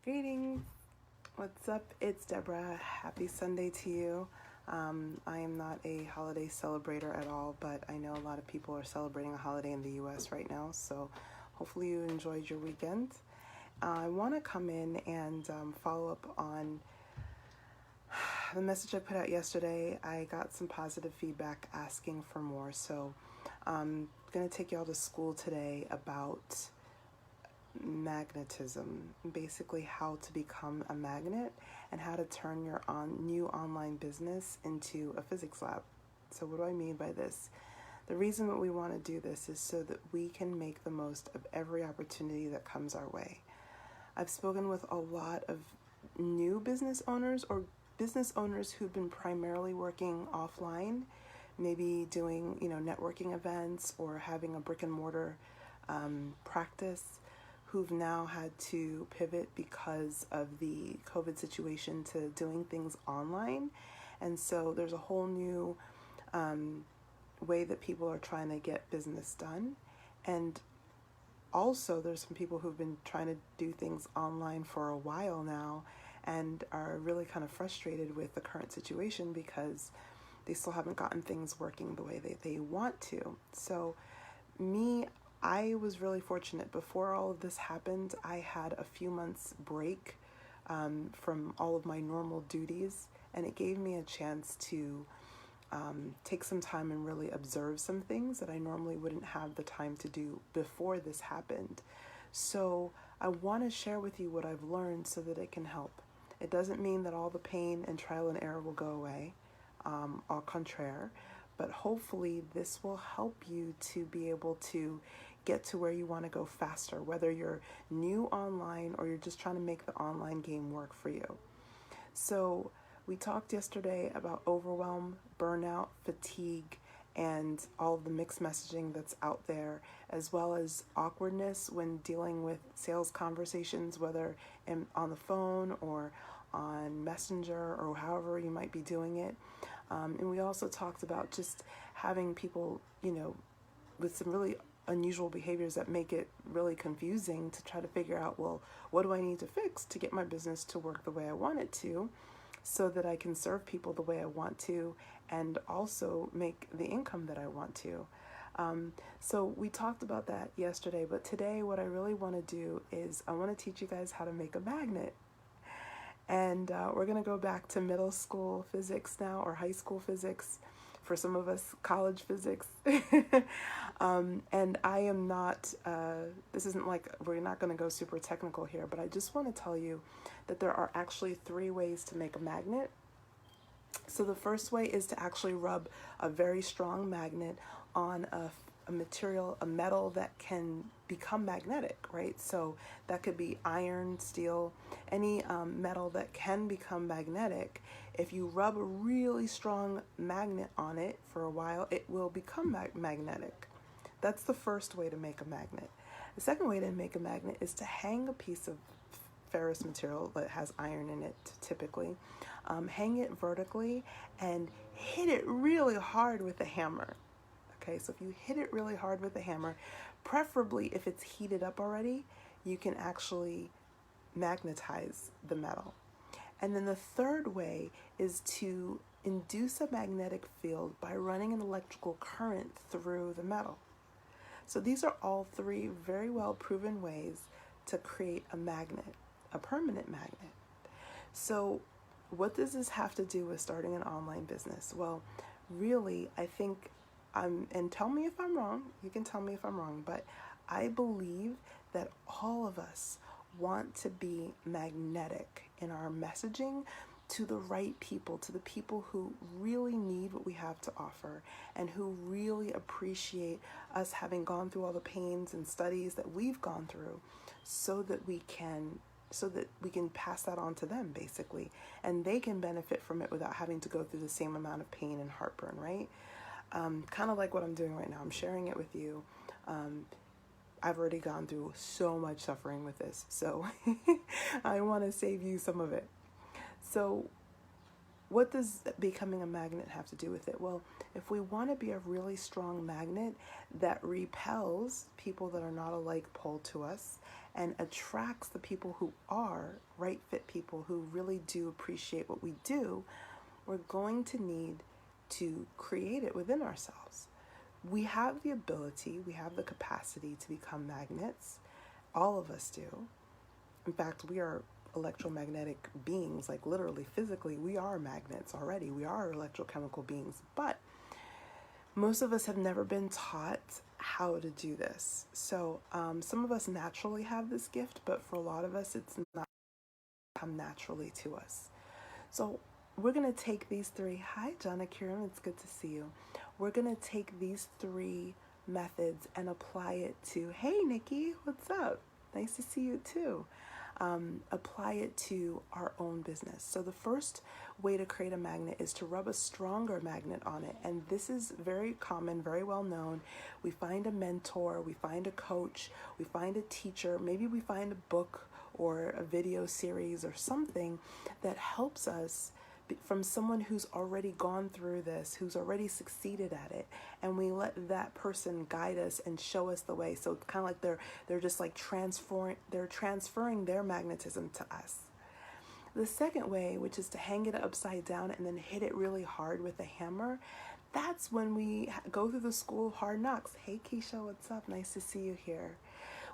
Greetings. What's up? It's Deborah. Happy Sunday to you. I am not a holiday celebrator at all, but I know a lot of people are celebrating a holiday in the US right now, so hopefully you enjoyed your weekend. I want to come in and follow up on the message I put out yesterday. I got some positive feedback asking for more, so I'm going to take y'all to school today about magnetism, basically how to become a magnet and how to turn your new online business into a physics lab. So what do I mean by this? The reason that we want to do this is so that we can make the most of every opportunity that comes our way. I've spoken with a lot of new business owners or business owners who've been primarily working offline, maybe doing, networking events or having a brick and mortar practice, who've now had to pivot because of the COVID situation to doing things online. And so there's a whole new way that people are trying to get business done. And also there's some people who've been trying to do things online for a while now and are really kind of frustrated with the current situation because they still haven't gotten things working the way they want to. So I was really fortunate. Before all of this happened, I had a few months break from all of my normal duties, and it gave me a chance to take some time and really observe some things that I normally wouldn't have the time to do before this happened. So I want to share with you what I've learned so that it can help. It doesn't mean that all the pain and trial and error will go away, au contraire, but hopefully this will help you to be able to get to where you want to go faster, whether you're new online or you're just trying to make the online game work for you. So we talked yesterday about overwhelm, burnout, fatigue, and all of the mixed messaging that's out there, as well as awkwardness when dealing with sales conversations, whether on the phone or on Messenger or however you might be doing it. And we also talked about just having people, with some really unusual behaviors that make it really confusing to try to figure out, well, what do I need to fix to get my business to work the way I want it to, so that I can serve people the way I want to and also make the income that I want to. So we talked about that yesterday, but today what I really want to do is I want to teach you guys how to make a magnet. And we're going to go back to middle school physics now, or high school physics, for some of us college physics. And I am not, this isn't like, we're not going to go super technical here, but I just want to tell you that there are actually 3 ways to make a magnet. So the first way is to actually rub a very strong magnet on a material, a metal that can become magnetic, right? So that could be iron, steel, any metal that can become magnetic. If you rub a really strong magnet on it for a while, it will become magnetic. That's the first way to make a magnet. The second way to make a magnet is to hang a piece of ferrous material that has iron in it typically, hang it vertically and hit it really hard with a hammer. Okay, so if you hit it really hard with a hammer, preferably if it's heated up already, you can actually magnetize the metal. And then the third way is to induce a magnetic field by running an electrical current through the metal. So these are all 3 very well proven ways to create a magnet, a permanent magnet. So what does this have to do with starting an online business? Well, really, I think, and tell me if I'm wrong, you can tell me if I'm wrong, but I believe that all of us want to be magnetic in our messaging to the right people, to the people who really need what we have to offer and who really appreciate us having gone through all the pains and studies that we've gone through, so that we can pass that on to them, basically, and they can benefit from it without having to go through the same amount of pain and heartburn, right? Kind of like what I'm doing right now. I'm sharing it with you. I've already gone through so much suffering with this, so I want to save you some of it. So what does becoming a magnet have to do with it? Well, if we want to be a really strong magnet that repels people that are not a like pole to us and attracts the people who are right fit people who really do appreciate what we do, we're going to need to create it within ourselves. We have the ability, we have the capacity to become magnets. All of us do. In fact, we are electromagnetic beings, like literally, physically, we are magnets already. We are electrochemical beings, but most of us have never been taught how to do this. So some of us naturally have this gift, but for a lot of us, it's not come naturally to us. So we're going to take these three. Hi, Jana Kiram. It's good to see you. We're going to take these three methods and apply it to, hey, Nikki, what's up? Nice to see you too. Apply it to our own business. So the first way to create a magnet is to rub a stronger magnet on it. And this is very common, very well known. We find a mentor, we find a coach, we find a teacher, maybe we find a book or a video series or something that helps us from someone who's already gone through this, who's already succeeded at it, and we let that person guide us and show us the way. So it's kind of like they're just like transferring their magnetism to us. The second way, which is to hang it upside down and then hit it really hard with a hammer, that's when we go through the school of hard knocks. Hey Keisha, what's up? Nice to see you here.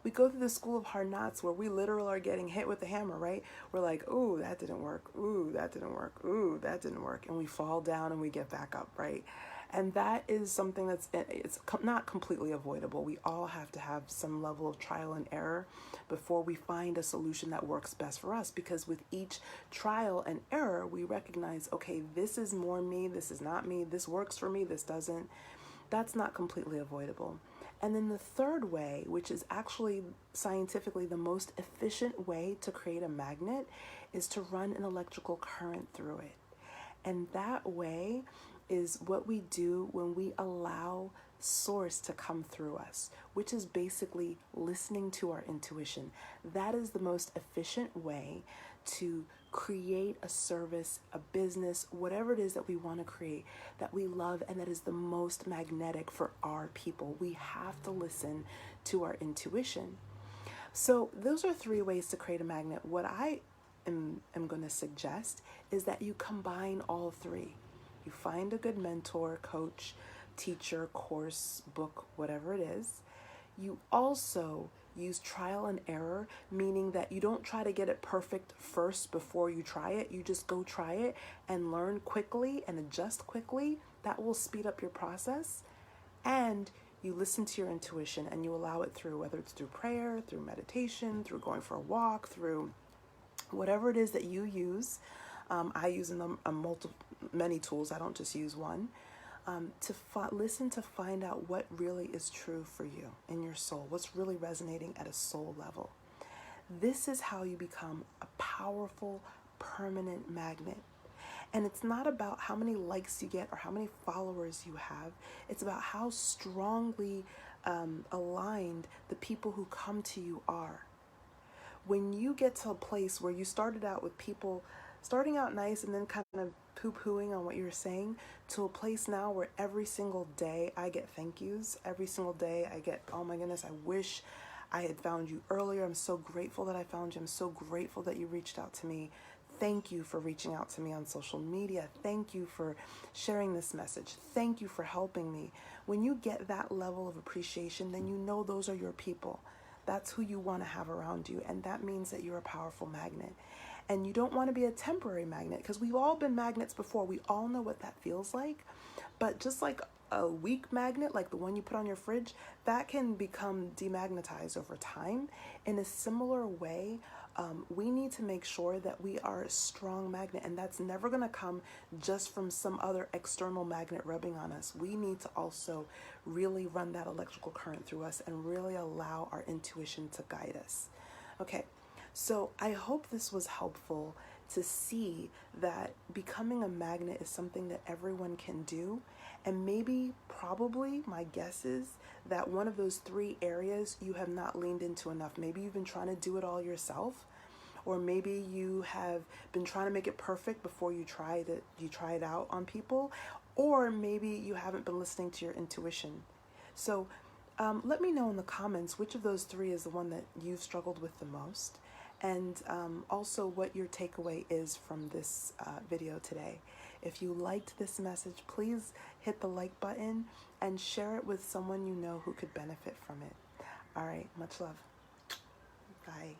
We go through the school of hard knocks where we literally are getting hit with the hammer, right? We're like, ooh, that didn't work. Ooh, that didn't work. Ooh, that didn't work. And we fall down and we get back up, right? And that is something it's not completely avoidable. We all have to have some level of trial and error before we find a solution that works best for us. Because with each trial and error, we recognize, okay, this is more me, this is not me, this works for me, this doesn't. That's not completely avoidable. And then the third way, which is actually scientifically the most efficient way to create a magnet, is to run an electrical current through it. And that way is what we do when we allow source to come through us, which is basically listening to our intuition. That is the most efficient way to create a service, a business, whatever it is that we want to create, that we love, and that is the most magnetic for our people. We have to listen to our intuition. So those are three ways to create a magnet. What I am going to suggest is that you combine all three. You find a good mentor, coach, teacher, course, book, whatever it is. You also use trial and error, meaning that you don't try to get it perfect first before you try it. You just go try it and learn quickly and adjust quickly. That will speed up your process. And you listen to your intuition and you allow it through, whether it's through prayer, through meditation, through going for a walk, through whatever it is that you use. I use many tools. I don't just use one. Listen to find out what really is true for you in your soul, what's really resonating at a soul level. This is how you become a powerful, permanent magnet. And it's not about how many likes you get or how many followers you have. It's about how strongly aligned the people who come to you are. When you get to a place where you started out with people starting out nice and then kind of poo-pooing on what you were saying, to a place now where every single day I get thank yous. Every single day I get, oh my goodness, I wish I had found you earlier. I'm so grateful that I found you. I'm so grateful that you reached out to me. Thank you for reaching out to me on social media. Thank you for sharing this message. Thank you for helping me. When you get that level of appreciation, then you know those are your people. That's who you want to have around you. And that means that you're a powerful magnet. And you don't want to be a temporary magnet, because we've all been magnets before. We all know what that feels like. But just like a weak magnet, like the one you put on your fridge, that can become demagnetized over time. In a similar way, we need to make sure that we are a strong magnet, and that's never going to come just from some other external magnet rubbing on us. We need to also really run that electrical current through us and really allow our intuition to guide us. Okay, so I hope this was helpful to see that becoming a magnet is something that everyone can do. And maybe, probably, my guess is that one of those three areas you have not leaned into enough. Maybe you've been trying to do it all yourself, or maybe you have been trying to make it perfect before you try it out on people, or maybe you haven't been listening to your intuition. So let me know in the comments which of those three is the one that you've struggled with the most, and also what your takeaway is from this video today. If you liked this message, please hit the like button and share it with someone you know who could benefit from it. All right, much love. Bye.